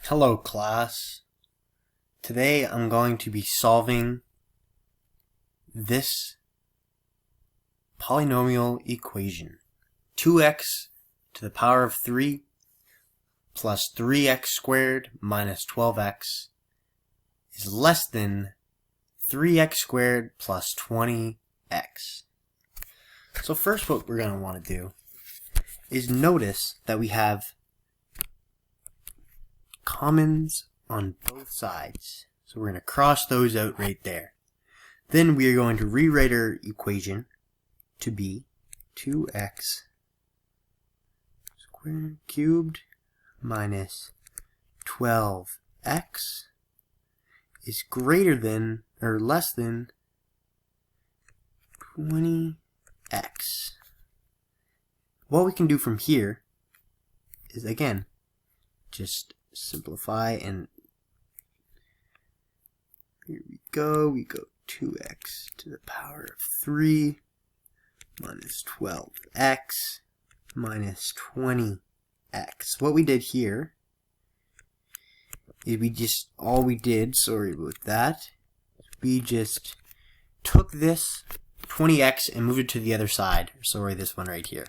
Hello class. Today I'm going to be solving this polynomial equation. 2x to the power of 3 plus 3x squared minus 12x is less than 3x squared plus 20x. So first what we're going to want to do is notice that we have commons on both sides. So we're going to cross those out right there. Then we are going to rewrite our equation to be 2x squared cubed minus 12x is greater than or less than 20x. What we can do from here is, again, just simplify, and here we go 2x to the power of 3 minus 12x minus 20x. What we did here is we just took this 20x and moved it to the other side. Sorry, this one right here.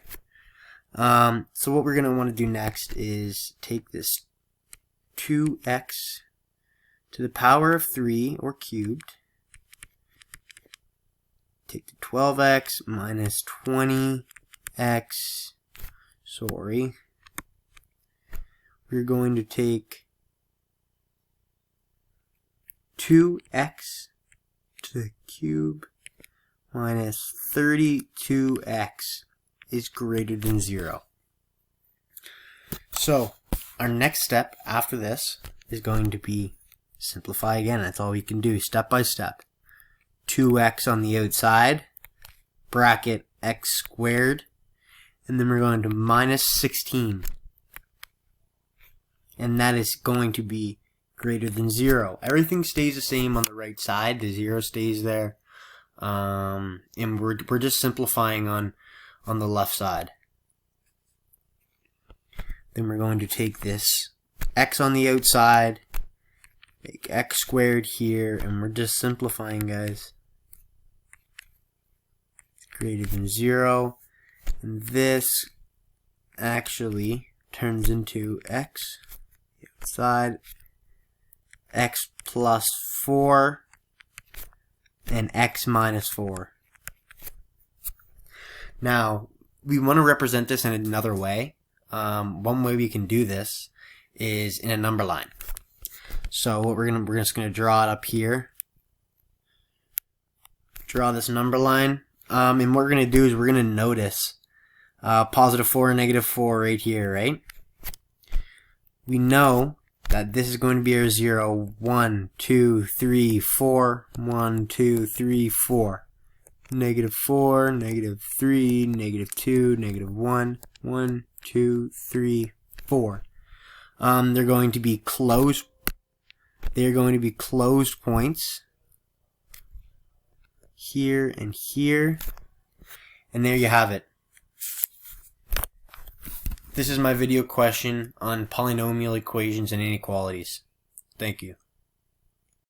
So what we're going to want to do next is take this 2x to the power of 3, or cubed, take the 12x minus 20x, we're going to take 2x to the cube minus 32x is greater than 0. So our next step after this is going to be simplify again. That's all we can do, step by step. 2x on the outside, bracket x squared, and then we're going to minus 16. And that is going to be greater than 0. Everything stays the same on the right side. The 0 stays there. And we're just simplifying on the left side. Then we're going to take this x on the outside, make x squared here, and we're just simplifying, guys. Greater than 0. And this actually turns into x outside, x plus 4, and x minus 4. Now, we want to represent this in another way. One way we can do this is in a number line. So what we're just gonna draw it up here. Draw this number line. And what we're gonna do is we're gonna notice positive 4 and negative 4 right here, right? We know that this is going to be our 0, 1, 2, 3, 4, 1, 2, 3, 4. Negative 4, negative 3, negative 2, negative 1, 1, 2, 3, 4. They're going to be closed. They're going to be closed points here and here, and there you have it. This is my video question on polynomial equations and inequalities. Thank you.